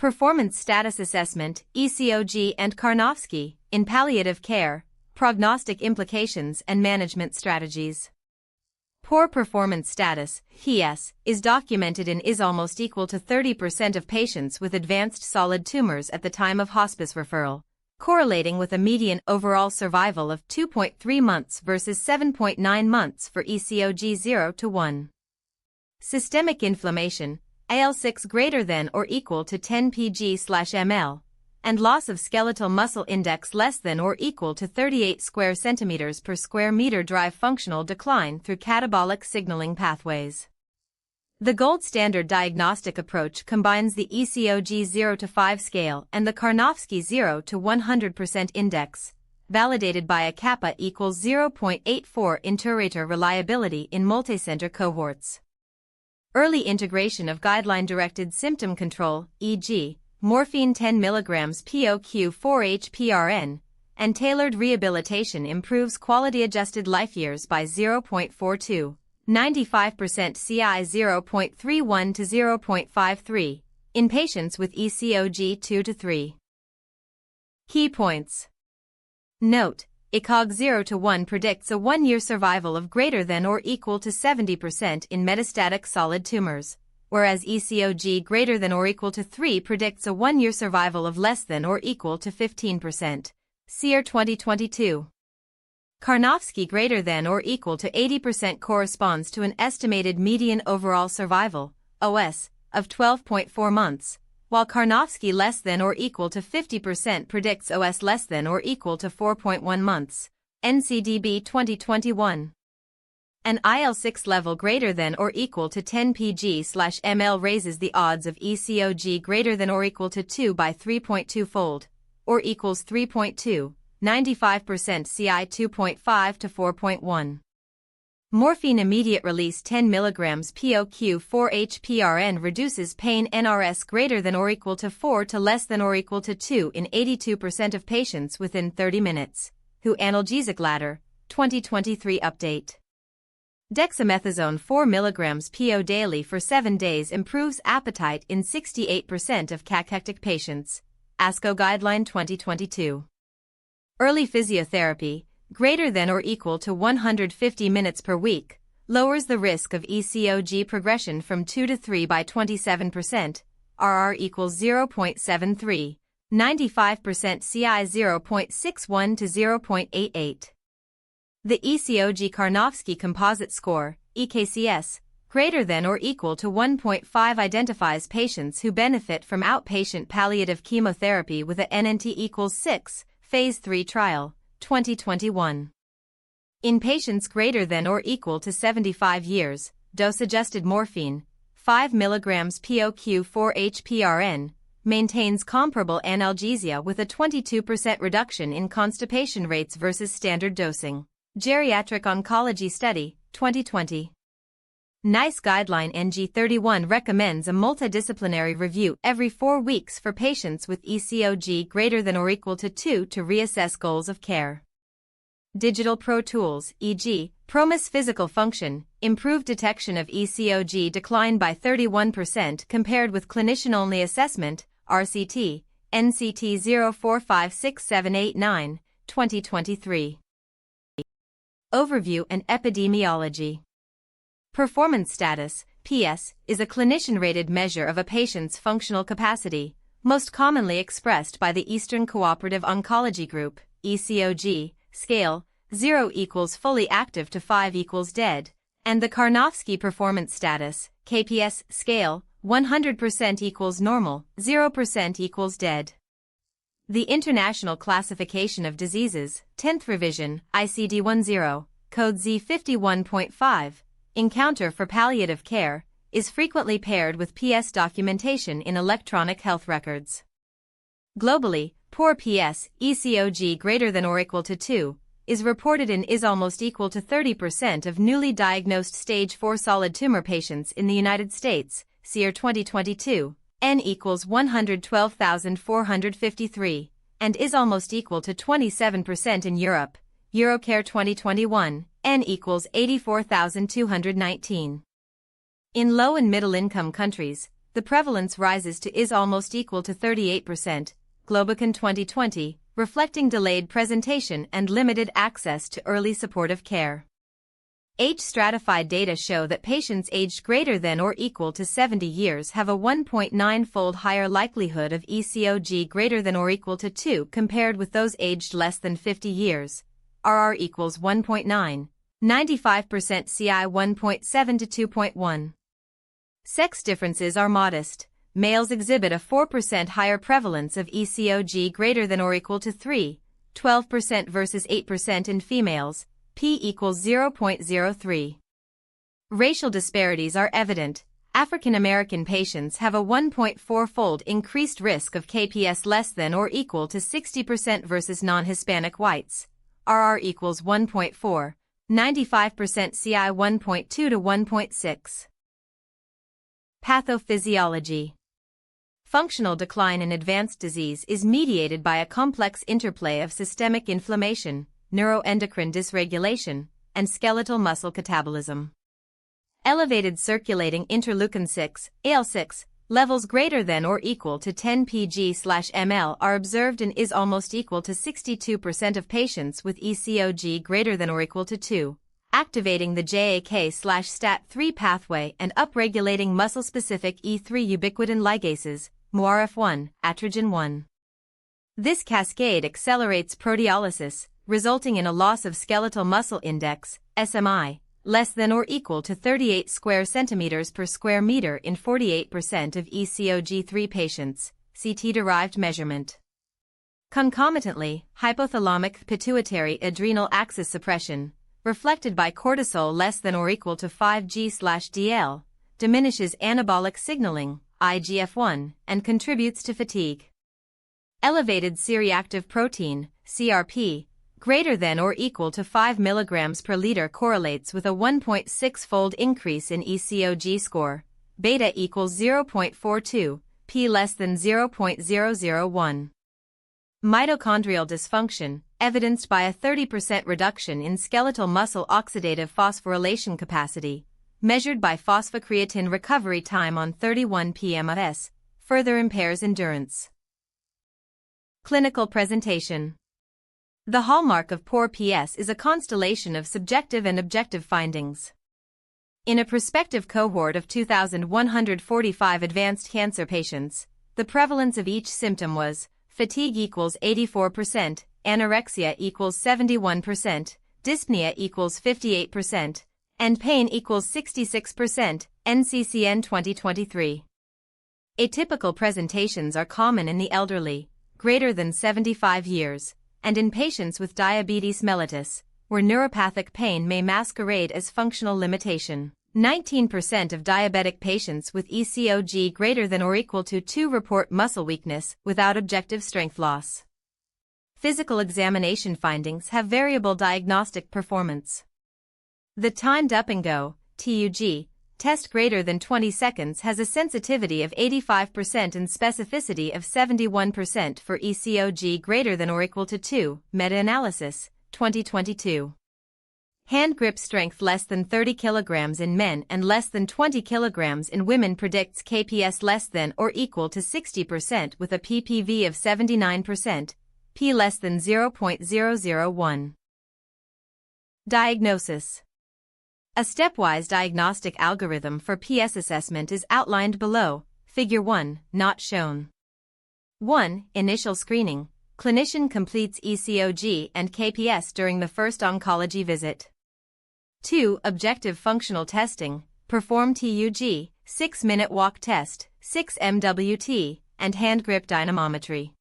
Performance Status Assessment, ECOG and Karnofsky, in palliative care, prognostic implications and management strategies. Poor performance status, PS, is documented in is almost equal to 30% of patients with advanced solid tumors at the time of hospice referral, correlating with a median overall survival of 2.3 months versus 7.9 months for ECOG 0 to 1. Systemic inflammation, IL-6 greater than or equal to 10 pg/ml, and loss of skeletal muscle index less than or equal to 38 square centimeters per square meter drive functional decline through catabolic signaling pathways. The gold standard diagnostic approach combines the ECOG 0 to 5 scale and the Karnofsky 0 to 100% index, validated by a kappa equals 0.84 iterator reliability in multicenter cohorts. Early integration of guideline-directed symptom control, e.g., morphine 10 mg POQ4-HPRN, and tailored rehabilitation improves quality-adjusted life years by 0.42, 95% CI 0.31 to 0.53, in patients with ECOG 2 to 3. Key points. Note: ECOG 0 to 1 predicts a 1-year survival of greater than or equal to 70% in metastatic solid tumors, whereas ECOG greater than or equal to 3 predicts a 1-year survival of less than or equal to 15%. SEER 2022. Karnofsky greater than or equal to 80% corresponds to an estimated median overall survival, OS, of 12.4 months, while Karnofsky less than or equal to 50% predicts OS less than or equal to 4.1 months, NCDB 2021. An IL-6 level greater than or equal to 10 pg/ml raises the odds of ECOG greater than or equal to 2 by 3.2-fold, or equals 3.2, 95% CI 2.5 to 4.1. Morphine immediate release 10 mg POQ4-HPRN reduces pain NRS greater than or equal to 4 to less than or equal to 2 in 82% of patients within 30 minutes. WHO Analgesic Ladder, 2023 update. Dexamethasone 4 mg PO daily for 7 days improves appetite in 68% of cachectic patients. ASCO Guideline 2022. Early physiotherapy, greater than or equal to 150 minutes per week, lowers the risk of ECOG progression from 2 to 3 by 27%, RR equals 0.73, 95% CI 0.61 to 0.88. The ECOG Karnofsky Composite Score, EKCS, greater than or equal to 1.5 identifies patients who benefit from outpatient palliative chemotherapy with a NNT equals 6, Phase 3 trial, 2021. In patients greater than or equal to 75 years, dose-adjusted morphine, 5 mg POQ4-HPRN, maintains comparable analgesia with a 22% reduction in constipation rates versus standard dosing. Geriatric Oncology Study, 2020. NICE Guideline NG31 recommends a multidisciplinary review every 4 weeks for patients with ECOG greater than or equal to 2 to reassess goals of care. Digital Pro Tools, e.g., PROMIS Physical Function, improved detection of ECOG decline by 31% compared with clinician-only assessment, RCT, NCT 0456789, 2023. Overview and Epidemiology. Performance status, PS, is a clinician-rated measure of a patient's functional capacity, most commonly expressed by the Eastern Cooperative Oncology Group, ECOG, scale, 0 equals fully active to 5 equals dead, and the Karnofsky Performance Status, KPS, scale, 100% equals normal, 0% equals dead. The International Classification of Diseases, 10th Revision, ICD-10, Code Z51.5, Encounter for Palliative Care, is frequently paired with PS documentation in electronic health records. Globally, poor PS, ECOG greater than or equal to 2, is reported in is almost equal to 30% of newly diagnosed stage 4 solid tumor patients in the United States, SEER 2022, N equals 112,453, and is almost equal to 27% in Europe, Eurocare 2021, N equals 84,219. In low and middle income countries, the prevalence rises to is almost equal to 38%, Globocon 2020, reflecting delayed presentation and limited access to early supportive care. Age-stratified data show that patients aged greater than or equal to 70 years have a 1.9-fold higher likelihood of ECOG greater than or equal to 2 compared with those aged less than 50 years. RR equals 1.9, 95% CI 1.7 to 2.1. Sex differences are modest. Males exhibit a 4% higher prevalence of ECOG greater than or equal to 3, 12% versus 8% in females, p equals 0.03. Racial disparities are evident. African American patients have a 1.4-fold increased risk of KPS less than or equal to 60% versus non-Hispanic whites. RR equals 1.4, 95% CI 1.2 to 1.6. Pathophysiology. Functional decline in advanced disease is mediated by a complex interplay of systemic inflammation, neuroendocrine dysregulation, and skeletal muscle catabolism. Elevated circulating interleukin-6, IL-6, levels greater than or equal to 10 pg/ml are observed in is almost equal to 62% of patients with ECOG greater than or equal to 2, activating the JAK/STAT3 pathway and upregulating muscle-specific E3 ubiquitin ligases, MURF1, atrogen 1. This cascade accelerates proteolysis, resulting in a loss of skeletal muscle index, SMI, less than or equal to 38 square centimeters per square meter in 48% of ECOG3 patients, CT-derived measurement. Concomitantly, hypothalamic pituitary adrenal axis suppression, reflected by cortisol less than or equal to 5G/DL, diminishes anabolic signaling, IGF-1, and contributes to fatigue. Elevated C-reactive protein, CRP, greater than or equal to 5 mg per liter correlates with a 1.6-fold increase in ECOG score, beta equals 0.42, p less than 0.001. Mitochondrial dysfunction, evidenced by a 30% reduction in skeletal muscle oxidative phosphorylation capacity, measured by phosphocreatine recovery time on 31 pm/s, further impairs endurance. Clinical presentation. The hallmark of poor PS is a constellation of subjective and objective findings. In a prospective cohort of 2,145 advanced cancer patients, the prevalence of each symptom was fatigue equals 84%, anorexia equals 71%, dyspnea equals 58%, and pain equals 66%, NCCN 2023. Atypical presentations are common in the elderly, greater than 75 years, and in patients with diabetes mellitus, where neuropathic pain may masquerade as functional limitation. 19% of diabetic patients with ECOG greater than or equal to 2 report muscle weakness without objective strength loss. Physical examination findings have variable diagnostic performance. The timed up-and-go, TUG, test greater than 20 seconds has a sensitivity of 85% and specificity of 71% for ECOG greater than or equal to 2, meta-analysis, 2022. Hand grip strength less than 30 kg in men and less than 20 kg in women predicts KPS less than or equal to 60% with a PPV of 79%, p less than 0.001. Diagnosis. A stepwise diagnostic algorithm for PS assessment is outlined below, Figure 1, not shown. 1. Initial screening. Clinician completes ECOG and KPS during the first oncology visit. 2. Objective functional testing. Perform TUG, 6-minute walk test, 6 MWT, and hand grip dynamometry.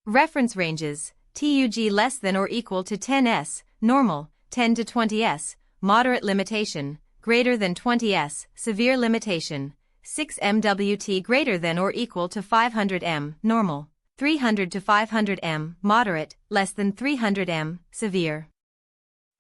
Reference ranges. TUG less than or equal to 10s, normal, 10 to 20s, moderate limitation, greater than 20s, severe limitation, 6 MWT greater than or equal to 500 m, normal, 300 to 500 m, moderate, less than 300 m, severe.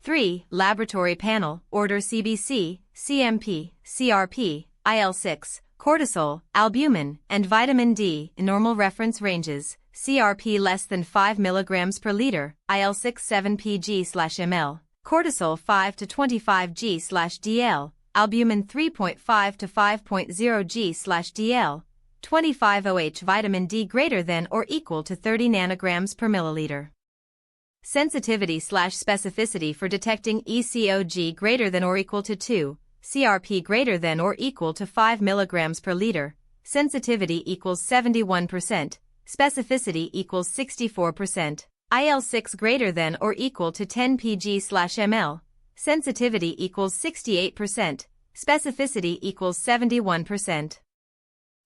3. Laboratory panel, order CBC, CMP, CRP, IL-6, cortisol, albumin, and vitamin D in normal reference ranges, CRP less than 5 mg per liter, IL-6 7 pg/ml. Cortisol 5 to 25 g/dl, albumin 3.5 to 5.0 g/dl, 25 OH vitamin D greater than or equal to 30 nanograms per milliliter. Sensitivity/specificity for detecting ECOG greater than or equal to 2, CRP greater than or equal to 5 mg per liter, sensitivity equals 71%, specificity equals 64%, IL-6 greater than or equal to 10 pg/ml, sensitivity equals 68%, specificity equals 71%.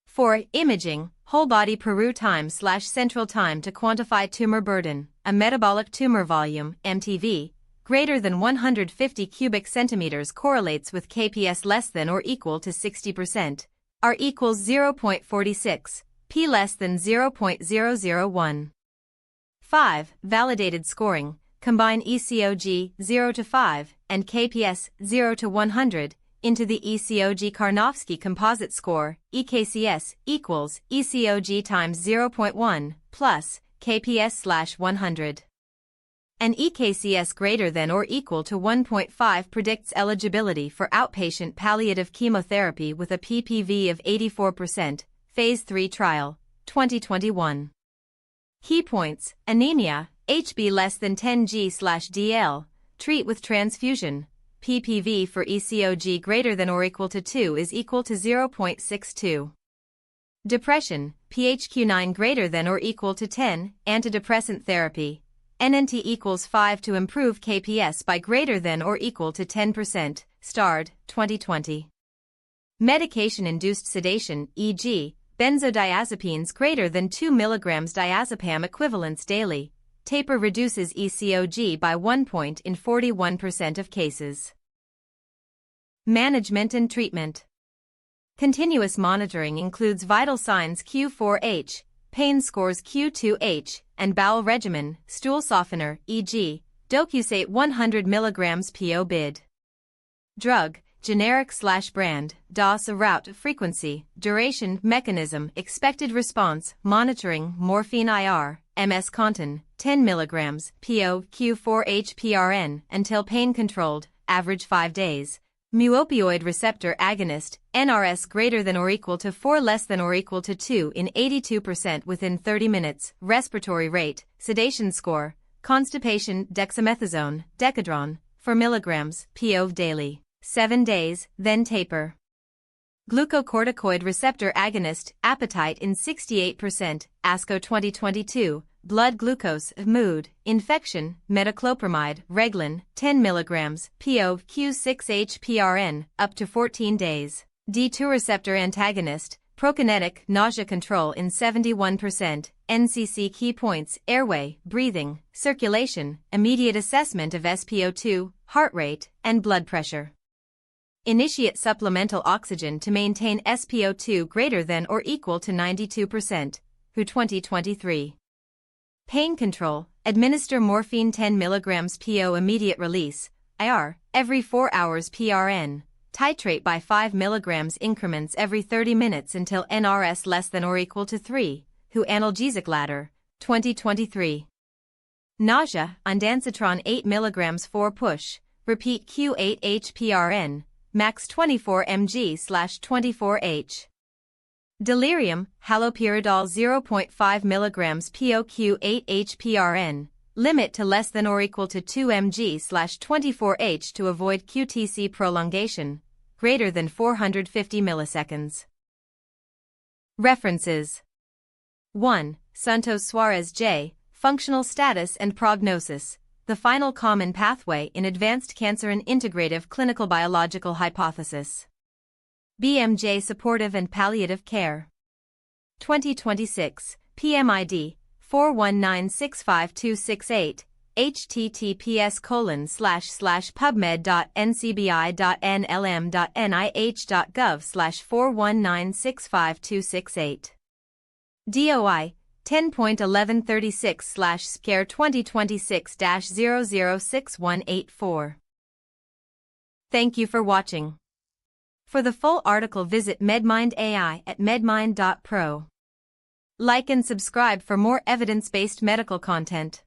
For imaging, whole body Peru time/central time to quantify tumor burden, a metabolic tumor volume, MTV, greater than 150 cubic centimeters correlates with KPS less than or equal to 60%, R equals 0.46, P less than 0.001. 5. Validated scoring, combine ECOG 0 to 5 and KPS 0 to 100 into the ECOG Karnofsky composite score, EKCS, equals ECOG times 0.1 plus KPS/100. An EKCS greater than or equal to 1.5 predicts eligibility for outpatient palliative chemotherapy with a PPV of 84%, Phase 3 trial, 2021. Key points: anemia, HB less than 10 g/dl, treat with transfusion. PPV for ECOG greater than or equal to 2 is equal to 0.62. Depression, PHQ-9 greater than or equal to 10, antidepressant therapy. NNT equals 5 to improve KPS by greater than or equal to 10%, STARD, 2020. Medication-induced sedation, e.g., benzodiazepines greater than 2 mg diazepam equivalents daily. Taper reduces ECOG by 1 point in 41% of cases. Management and treatment. Continuous monitoring includes vital signs Q4H, pain scores Q2H, and bowel regimen, stool softener, e.g., docusate 100 mg PO/bid. Drug, generic/brand, dose, route, frequency, duration, mechanism, expected response, monitoring, morphine IR, MS Contin, 10 mg, PO, Q4H PRN, until pain controlled, average 5 days. Mu-opioid receptor agonist, NRS greater than or equal to 4 less than or equal to 2 in 82% within 30 minutes, respiratory rate, sedation score, constipation, dexamethasone, Decadron, 4 mg, PO daily, 7 days, then taper. Glucocorticoid receptor agonist, appetite in 68%, ASCO 2022, blood glucose, mood, infection, metoclopramide, Reglan, 10 mg, PO, Q6H PRN, up to 14 days. D2 receptor antagonist, prokinetic, nausea control in 71%, NCC key points, airway, breathing, circulation, immediate assessment of SpO2, heart rate, and blood pressure. Initiate supplemental oxygen to maintain SpO2 greater than or equal to 92%, WHO 2023. Pain control, administer morphine 10 mg PO immediate release, IR, every 4 hours PRN, titrate by 5 mg increments every 30 minutes until NRS less than or equal to 3, WHO analgesic ladder, 2023. Nausea, ondansetron 8 mg 4 push, repeat Q8H PRN, max 24 mg/24H. Delirium, haloperidol 0.5 mg POQ8H PRN, limit to less than or equal to 2 mg/24H to avoid QTC prolongation, greater than 450 milliseconds. References. 1. Santos Suarez J., Functional Status and Prognosis, the Final Common Pathway in Advanced Cancer and Integrative Clinical Biological Hypothesis. BMJ Supportive and Palliative Care. 2026, PMID, 419-65268, https://pubmed.ncbi.nlm.nih.gov/419-65268. DOI 10.1136/SCARE 2026-006184. Thank you for watching. For the full article visit MedMind AI at medmind.pro. Like and subscribe for more evidence-based medical content.